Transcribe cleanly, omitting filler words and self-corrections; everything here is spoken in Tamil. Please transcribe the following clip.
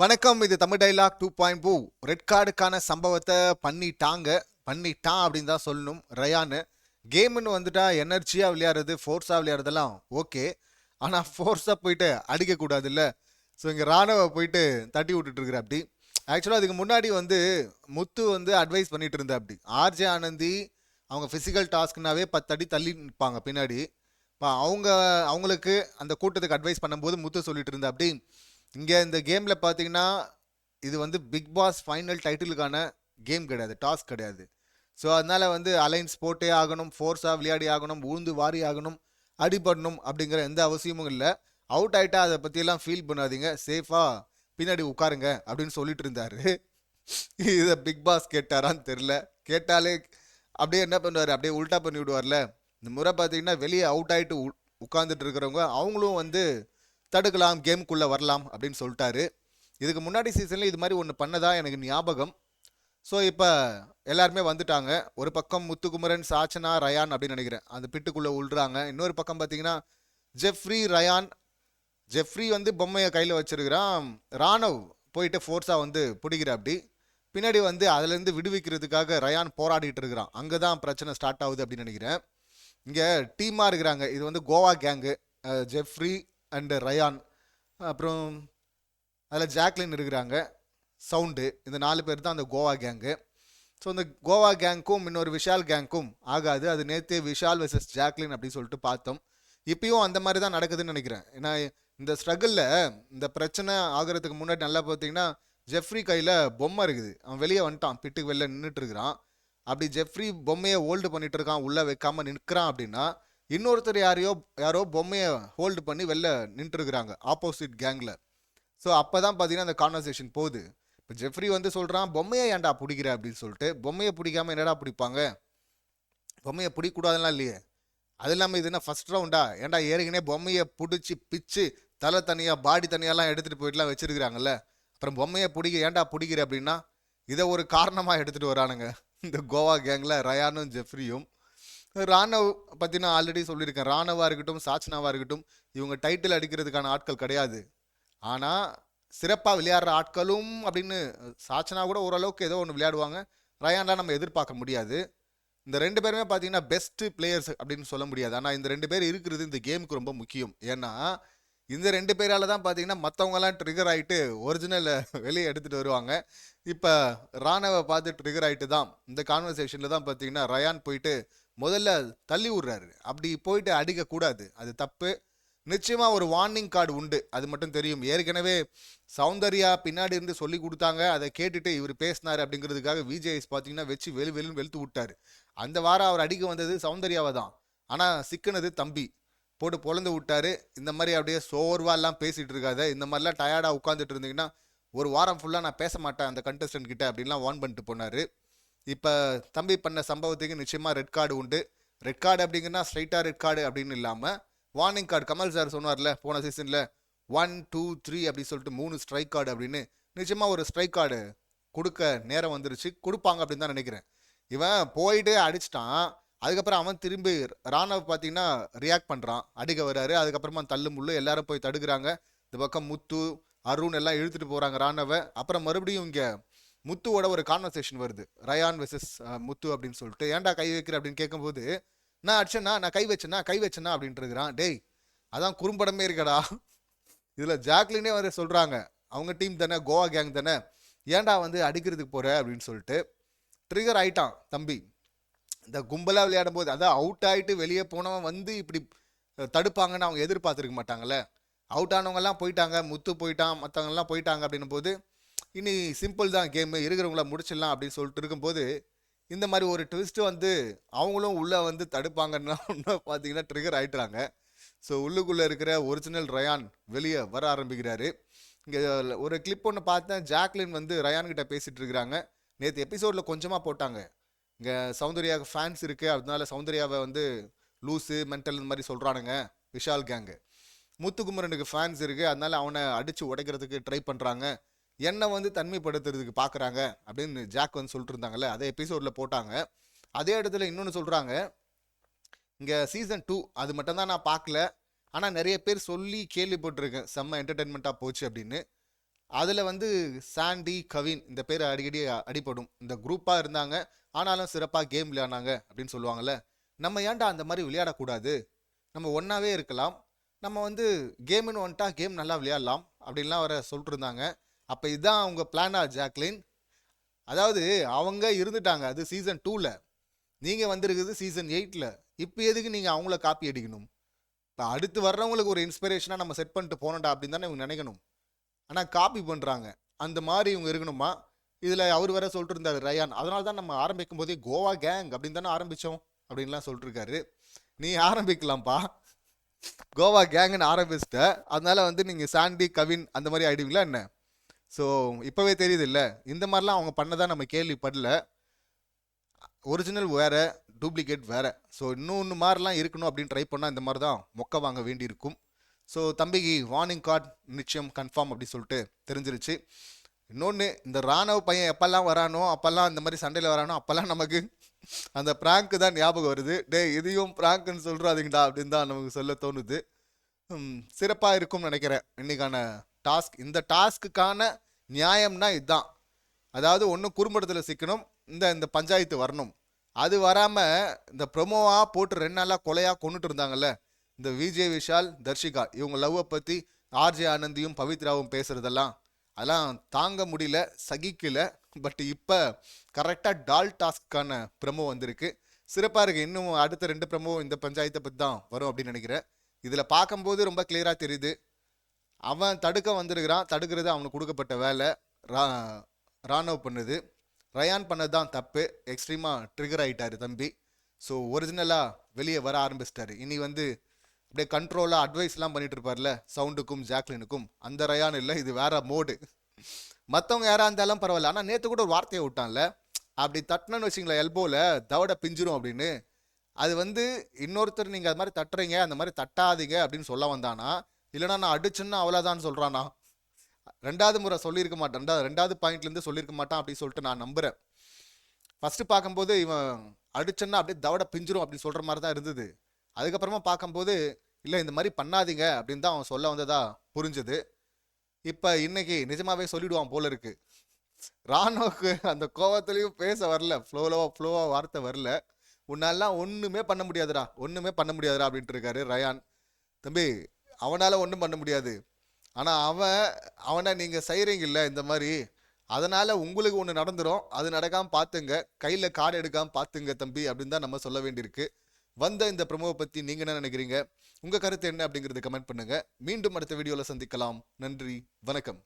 வணக்கம். இது தமிழ் டைலாக் 2.0. ரெட் கார்டுக்கான சம்பவத்தை பண்ணிட்டான் அப்படின்னு தான் சொல்லணும். ரயானு கேம்னு வந்துட்டா எனர்ஜியாக விளையாடுறது, ஃபோர்ஸாக விளையாடுறதெல்லாம் ஓகே. ஆனால் ஃபோர்ஸாக போயிட்டு அடிக்கக்கூடாது இல்லை. ஸோ இங்கே ராணுவ போயிட்டு தட்டி விட்டுட்டு இருக்கிற அப்படி. ஆக்சுவலாக அதுக்கு முன்னாடி வந்து முத்து வந்து அட்வைஸ் பண்ணிட்டு இருந்தா அப்படி. ஆர்ஜே ஆனந்தி அவங்க ஃபிசிக்கல் டாஸ்க்னாவே 10 அடி தள்ளி நிற்பாங்க பின்னாடி. இப்போ அவங்களுக்கு அந்த கூட்டத்துக்கு அட்வைஸ் பண்ணும்போது முத்து சொல்லிட்டு இருந்தா அப்படி. இங்கே இந்த கேமில் பார்த்தீங்கன்னா இது வந்து பிக் பாஸ் ஃபைனல் டைட்டிலுக்கான கேம் கிடையாது, டாஸ்க் கிடையாது. ஸோ அதனால் வந்து அலைன்ஸ் போட்டே ஆகணும், ஃபோர்ஸாக விளையாடி ஆகணும், உழுந்து வாரி ஆகணும், அடிபடணும் அப்படிங்கிற எந்த அவசியமும் இல்லை. அவுட் ஆகிட்டா அதை பற்றியெல்லாம் ஃபீல் பண்ணாதீங்க, சேஃபாக பின்னாடி உட்காருங்க அப்படின்னு சொல்லிட்டு இருந்தாரு. இதை பிக் பாஸ் கேட்டாரான்னு தெரில. கேட்டாலே அப்படியே என்ன பண்ணுவார், அப்படியே உல்ட்டா பண்ணி விடுவார்ல. இந்த முறை பார்த்தீங்கன்னா வெளியே அவுட் ஆகிட்டு உட்காந்துட்டு இருக்கிறவங்க அவங்களும் வந்து தடுக்கலாம், கேமுக்குள்ளே வரலாம் அப்படின்னு சொல்லிட்டாரு. இதுக்கு முன்னாடி சீசனில் இது மாதிரி ஒன்று பண்ணதா எனக்கு ஞாபகம். ஸோ இப்போ எல்லாருமே வந்துட்டாங்க. ஒரு பக்கம் முத்துக்குமரன், சாச்சனா, ரயான் அப்படின்னு நினைக்கிறேன் அந்த பிட்டுக்குள்ளே உள்றாங்க. இன்னொரு பக்கம் பார்த்தீங்கன்னா ஜெஃப்ரி, ரயான். ஜெஃப்ரி வந்து பொம்மையை கையில் வச்சிருக்கிறான். ராணவ் போயிட்டு ஃபோர்ஸாக வந்து பிடிக்கிற அப்படி. பின்னாடி வந்து அதுலேருந்து விடுவிக்கிறதுக்காக ரயான் போராடிட்டு இருக்கிறான். அங்கே தான் பிரச்சனை ஸ்டார்ட் ஆகுது அப்படின்னு நினைக்கிறேன். இங்கே டீமாக இருக்கிறாங்க. இது வந்து Goa gang. Jeffrey and Ryan, அப்புறம் அதில் ஜாக்லின் இருக்கிறாங்க, சவுண்டு. இந்த 4 பேர் தான் அந்த கோவா கேங்கு. ஸோ இந்த கோவா கேங்க்கும் இன்னொரு விஷால் கேங்க்கும் ஆகாது. அது நேற்று விஷால் வெர்சஸ் ஜாக்லின் அப்படின்னு சொல்லிட்டு பார்த்தோம். இப்பயும் அந்த மாதிரி தான் நடக்குதுன்னு நினைக்கிறேன். ஏன்னா இந்த ஸ்ட்ரகிளில், இந்த பிரச்சனை ஆகிறதுக்கு முன்னாடி நல்லா பார்த்தீங்கன்னா ஜெஃப்ரி கையில் பொம்மை இருக்குது. அவன் வெளியே வந்துட்டான், பிட்டுக்கு வெளில நின்றுட்டு இருக்கிறான். அப்படி ஜெஃப்ரி பொம்மையை ஹோல்டு பண்ணிட்டு இருக்கான், உள்ளே வைக்காம நிற்கிறான் அப்படின்னா இன்னொருத்தர் யாரோ பொம்மையை ஹோல்டு பண்ணி வெளில நின்றுருக்குறாங்க ஆப்போசிட் கேங்கில். ஸோ அப்போ தான் பார்த்தீங்கன்னா அந்த கான்வர்சேஷன் போகுது. இப்போ ஜெஃப்ரி வந்து சொல்கிறான், பொம்மையை ஏன்டா பிடிக்கிற அப்படின்னு சொல்லிட்டு. பொம்மையை பிடிக்காம என்னடா பிடிப்பாங்க, பொம்மையை பிடிக்கூடாதுலாம் இல்லையே. அது இல்லாமல் இது என்ன ஃபர்ஸ்ட் ரவுண்டா, ஏன்டா ஏற்கனவே பொம்மையை பிடிச்சி பிச்சு தலை தனியாக பாடி தனியாலாம் எடுத்துகிட்டு போயிட்டுலாம் வச்சிருக்கிறாங்கல்ல, அப்புறம் பொம்மையை ஏன்டா பிடிக்கிற அப்படின்னா இதை ஒரு காரணமாக எடுத்துகிட்டு வரானுங்க இந்த கோவா கேங்கில் ரயானும் ஜெஃப்ரியும். ராணவ் பற்றி நான் ஆல்ரெடி சொல்லியிருக்கேன். ராணவாக இருக்கட்டும், சாச்சனாவாக இருக்கட்டும், இவங்க டைட்டில் அடிக்கிறதுக்கான ஆட்கள் கிடையாது. ஆனால் சிறப்பாக விளையாடுற ஆட்களும் அப்படின்னு. சாச்சனா கூட ஓரளவுக்கு ஏதோ ஒன்று விளையாடுவாங்க, ரயான்லாம் நம்ம எதிர்பார்க்க முடியாது. இந்த 2 பேருமே பார்த்தீங்கன்னா பெஸ்ட் பிளேயர்ஸ் அப்படின்னு சொல்ல முடியாது. ஆனால் இந்த 2 பேர் இருக்கிறது இந்த கேமுக்கு ரொம்ப முக்கியம். ஏன்னா இந்த 2 பேரால தான் பார்த்தீங்கன்னா மற்றவங்கலாம் ட்ரிகர் ஆகிட்டு ஒரிஜினல் வெளியே எடுத்துகிட்டு வருவாங்க. இப்போ ராணவை பார்த்து ட்ரிகர் ஆகிட்டு தான் இந்த கான்வர்சேஷனில் தான் பார்த்தீங்கன்னா ரயான் போயிட்டு முதல்ல தள்ளி விட்றாரு. அப்படி போயிட்டு அடிக்கக்கூடாது, அது தப்பு. நிச்சயமாக ஒரு வார்னிங் கார்டு உண்டு, அது மட்டும் தெரியும். ஏற்கனவே சௌந்தர்யா பின்னாடி இருந்து சொல்லி கொடுத்தாங்க, அதை கேட்டுட்டு இவர் பேசினார் அப்படிங்கிறதுக்காக விஜேஎஸ் பார்த்தீங்கன்னா வச்சு வெளின்னு வெளுத்து விட்டார். அந்த வாரம் அவர் அடிக்க வந்தது சௌந்தர்யாவை தான். ஆனால் சிக்கினது தம்பி போட்டு பொழந்து விட்டாரு. இந்த மாதிரி அப்படியே சோர்வாலாம் பேசிகிட்டு இருக்காத, இந்த மாதிரிலாம் டயர்டாக உட்காந்துட்டு இருந்தீங்கன்னா ஒரு வாரம் ஃபுல்லாக நான் பேச மாட்டேன் அந்த கண்டஸ்டன்ட் கிட்ட அப்படின்லாம் வார்ன் பண்ணிட்டு போனார். இப்போ தம்பி பண்ண சம்பவத்துக்கு நிச்சயமாக ரெட் கார்டு உண்டு. ரெட் கார்டு அப்படிங்கன்னா ஸ்ட்ரைட்டாக ரெட் கார்டு அப்படின்னு இல்லாமல் வார்னிங் கார்டு. கமல் சார் சொன்னார்ல போன சீசனில் 1 2 3 அப்படி சொல்லிட்டு 3 ஸ்ட்ரைக் கார்டு அப்படின்னு. நிச்சயமாக ஒரு ஸ்ட்ரைக் கார்டு கொடுக்க நேரம் வந்துருச்சு, கொடுப்பாங்க அப்படின்னு தான் நினைக்கிறேன். இவன் போயிட்டு அடிச்சிட்டான், அதுக்கப்புறம் அவன் திரும்பி ராணவ் பார்த்தீங்கன்னா ரியாக்ட் பண்ணுறான், அடிக்க வர்றாரு. அதுக்கப்புறமா தள்ளு முள்ளு எல்லாரும் போய் தடுக்கிறாங்க. இந்த பக்கம் முத்து, அருண் எல்லாம் இழுத்துட்டு போகிறாங்க ராணவை. அப்புறம் மறுபடியும் இங்கே முத்துவோட ஒரு கான்வர்சேஷன் வருது, ரயான் வெர்சஸ் முத்து அப்படின்னு சொல்லிட்டு. ஏன்டா கை வைக்கிற அப்படின்னு கேட்கும்போது, நான் அடிச்சேன்னா, நான் கை வச்சேன்னா அப்படின்ட்டு இருக்கிறான். டேய் அதான் குறும்படமே இருக்கடா. இதில் ஜாக்லினே வந்து சொல்கிறாங்க, அவங்க டீம் தானே, கோவா கேங் தானே, ஏன்டா வந்து அடிக்கிறதுக்கு போகிற அப்படின்னு சொல்லிட்டு ட்ரிகர் ஆயிட்டான் தம்பி. இந்த கும்பலாக விளையாடும் போது, அதான் அவுட் ஆகிட்டு வெளியே போனவன் வந்து இப்படி தடுப்பாங்கன்னு அவங்க எதிர்பார்த்துருக்க மாட்டாங்கல்ல. அவுட் ஆனவங்கெல்லாம் போயிட்டாங்க, முத்து போயிட்டான், மற்றவங்கெல்லாம் போயிட்டாங்க அப்படின்னும் போது இனி சிம்பிள் தான் கேமு, இருக்கிறவங்கள முடிச்சிடலாம் அப்படின்னு சொல்லிட்டு இருக்கும்போது இந்த மாதிரி ஒரு ட்விஸ்ட்டு வந்து அவங்களும் உள்ளே வந்து தடுப்பாங்கன்னா பார்த்தீங்கன்னா ட்ரிகர் ஆகிட்டுறாங்க. ஸோ உள்ளுக்குள்ளே இருக்கிற ஒரிஜினல் ரயான் வெளியே வர ஆரம்பிக்கிறாரு. இங்கே ஒரு கிளிப் ஒன்று பார்த்தேன், ஜாக்லின் வந்து ரயான்கிட்ட பேசிகிட்டு இருக்கிறாங்க. நேற்று எபிசோடில் கொஞ்சமாக போட்டாங்க. இங்கே சௌந்தர்யாவுக்கு ஃபேன்ஸ் இருக்குது, அதனால சௌந்தர்யாவை வந்து லூஸு மென்டல் இந்த மாதிரி சொல்கிறானுங்க விஷால் கேங்கு. முத்துக்குமரனுக்கு ஃபேன்ஸ் இருக்குது, அதனால அவனை அடித்து உடைக்கிறதுக்கு ட்ரை பண்ணுறாங்க, என்னை வந்து தன்மைப்படுத்துறதுக்கு பார்க்குறாங்க அப்படின்னு ஜாக் வந்து சொல்லிட்டு இருந்தாங்கல்ல. அதே எபிசோடில் போட்டாங்க. அதே இடத்துல இன்னொன்று சொல்கிறாங்க, இங்கே சீசன் 2 அது மட்டும் தான் நான் பார்க்கல, ஆனால் நிறைய பேர் சொல்லி கேள்விப்பட்டிருக்கேன் செம்ம என்டர்டெயின்மெண்ட்டாக போச்சு அப்படின்னு. அதில் வந்து சாண்டி கவின் இந்த பேர் அடிக்கடி அடிபடும். இந்த குரூப்பாக இருந்தாங்க, ஆனாலும் சிறப்பாக கேம் விளையாடினாங்க அப்படின்னு சொல்லுவாங்கள்ல. நம்ம ஏன்டா அந்த மாதிரி விளையாடக்கூடாது, நம்ம ஒன்றாவே இருக்கலாம், நம்ம வந்து கேம்னு வந்துட்டா கேம் நல்லா விளையாடலாம் அப்படின்லாம் வர சொல்லிட்டு இருந்தாங்க. அப்போ இதுதான் அவங்க பிளானா ஜாக்லின்? அதாவது அவங்க இருந்துட்டாங்க அது சீசன் 2ல், நீங்கள் வந்திருக்குது சீசன் 8ல். இப்போ எதுக்கு நீங்கள் அவங்கள காப்பி அடிக்கணும்? இப்போ அடுத்து வர்றவங்களுக்கு ஒரு இன்ஸ்பிரேஷனாக நம்ம செட் பண்ணிட்டு போனோம்டா அப்படின்னு தானே இவங்க நினைக்கணும். ஆனால் காப்பி பண்ணுறாங்க. அந்த மாதிரி இவங்க இருக்கணுமா? இதில் அவர் வேற சொல்லிட்டு இருந்தார் ரயான், அதனால தான் நம்ம ஆரம்பிக்கும் போதே கோவா கேங் அப்படின்னு தானே ஆரம்பித்தோம் அப்படின்லாம் சொல்லிட்டு இருக்காரு. நீ ஆரம்பிக்கலாம்ப்பா, கோவா கேங்குன்னு ஆரம்பிச்சிட்ட, அதனால வந்து நீங்கள் சாண்டி கவின் அந்த மாதிரி ஆயிடுவீங்களா என்ன? ஸோ இப்போவே தெரியுது இல்லை, இந்த மாதிரிலாம் அவங்க பண்ணதான் நம்ம கேள்விப்படல. ஒரிஜினல் வேற, டூப்ளிகேட் வேற. ஸோ இன்னொன்று மாதிரிலாம் இருக்கணும் அப்படின்னு ட்ரை பண்ணால் இந்த மாதிரி தான் மொக்க வாங்க வேண்டியிருக்கும். ஸோ தம்பிக்கு வார்னிங் கார்டு நிச்சயம் கன்ஃபார்ம் அப்படி சொல்லிட்டு தெரிஞ்சிருச்சு. இன்னொன்று, இந்த ராணுவ பையன் எப்பெல்லாம் வரானோ அப்போல்லாம் இந்த மாதிரி சண்டையில் வரானோ அப்போல்லாம் நமக்கு அந்த ப்ராங்க்கு தான் ஞாபகம் வருது. டே இதையும் ப்ராங்க்குன்னு சொல்கிறாதீங்கடா அப்படின்னு தான் நமக்கு சொல்ல தோணுது. சிறப்பாக இருக்கும்னு நினைக்கிறேன் இன்னைக்கான டாஸ்க். இந்த டாஸ்க்குக்கான நியாயம்னா இதுதான். அதாவது ஒன்று குறும்படத்தில் சிக்கணும், இந்த பஞ்சாயத்து வரணும். அது வராமல் இந்த ப்ரொமோவாக போட்டு 2 நாளாக கொலையாக கொண்டுட்டு இருந்தாங்கல்ல, இந்த விஜய் விஷால் தர்ஷிகா இவங்க லவ்வை பற்றி ஆர்ஜே ஆனந்தியும் பவித்ராவும் பேசுகிறதெல்லாம் அதெல்லாம் தாங்க முடியல, சகிக்கல. பட் இப்போ கரெக்டாக டால் டாஸ்க்கான ப்ரமோ வந்திருக்கு, சிறப்பாக இருக்குது. இன்னும் அடுத்த 2 ப்ரமோ இந்த பஞ்சாயத்தை பற்றி தான் வரும் அப்படின்னு நினைக்கிறேன். இதில் பார்க்கும்போது ரொம்ப கிளியராக தெரியுது, அவன் தடுக்க வந்திருக்கிறான், தடுக்கிறது அவனுக்கு கொடுக்கப்பட்ட வேலை. ராணுவ பண்ணுது, ரயான் பண்ணது தான் தப்பு. எக்ஸ்ட்ரீமாக ட்ரிகர் ஆகிட்டார் தம்பி. ஸோ ஒரிஜினலாக வெளியே வர ஆரம்பிச்சிட்டாரு. இனி வந்து அப்படியே கண்ட்ரோலாக அட்வைஸ்லாம் பண்ணிட்டு இருப்பார்ல சவுண்டுக்கும் ஜாக்லினுக்கும், அந்த ரயான் இல்லை, இது வேற மோடு. மற்றவங்க யாராக இருந்தாலும் பரவாயில்ல, ஆனால் நேற்று கூட ஒரு வார்த்தையை விட்டான்ல, அப்படி தட்டினு வச்சிங்களேன் எல்போவில் தவட பிஞ்சிரும் அப்படின்னு. அது வந்து இன்னொருத்தர் நீங்கள் அது மாதிரி தட்டுறீங்க, அந்த மாதிரி தட்டாதீங்க அப்படின்னு சொல்ல வந்தானா, இல்லைனா நான் அடிச்சுன்னா அவ்வளோதான் சொல்கிறானா? 2வது முறை சொல்லியிருக்க மாட்டான், 2வது பாயிண்ட்லேருந்து சொல்லியிருக்க மாட்டான் அப்படின்னு சொல்லிட்டு நான் நம்புகிறேன். ஃபஸ்ட்டு பார்க்கும்போது இவன் அடிச்சன்னா அப்படியே தவட பிஞ்சிரும் அப்படின்னு சொல்கிற மாதிரி தான் இருந்தது. அதுக்கப்புறமா பார்க்கும்போது இல்லை இந்த மாதிரி பண்ணாதீங்க அப்படின்னு தான் அவன் சொல்ல வந்ததா புரிஞ்சுது. இப்போ இன்னைக்கு நிஜமாவே சொல்லிடுவான் போல இருக்கு. ராணுவுக்கு அந்த கோவத்துலேயும் பேச வரல, ஃப்ளோவாக வார்த்தை வரல. உன்னாலாம் ஒன்றுமே பண்ண முடியாதுடா, ஒன்றுமே பண்ண முடியாதுடா அப்படின்ட்டு இருக்காரு ரயான். தம்பி அவனால் ஒன்றும் பண்ண முடியாது, ஆனால் அவனை நீங்கள் செய்கிறீங்கல்ல இந்த மாதிரி, அதனால் உங்களுக்கு ஒன்று நடந்துடும், அது நடக்காமல் பார்த்துங்க, கையில் கார்டு எடுக்காமல் பார்த்துங்க தம்பி அப்படின்னு தான் நம்ம சொல்ல வேண்டியிருக்கு. வந்த இந்த ப்ரமோவை பற்றி நீங்கள் என்ன நினைக்கிறீங்க? உங்கள் கருத்து என்ன அப்படிங்கிறது கமெண்ட் பண்ணுங்கள். மீண்டும் அடுத்த வீடியோவில் சந்திக்கலாம். நன்றி, வணக்கம்.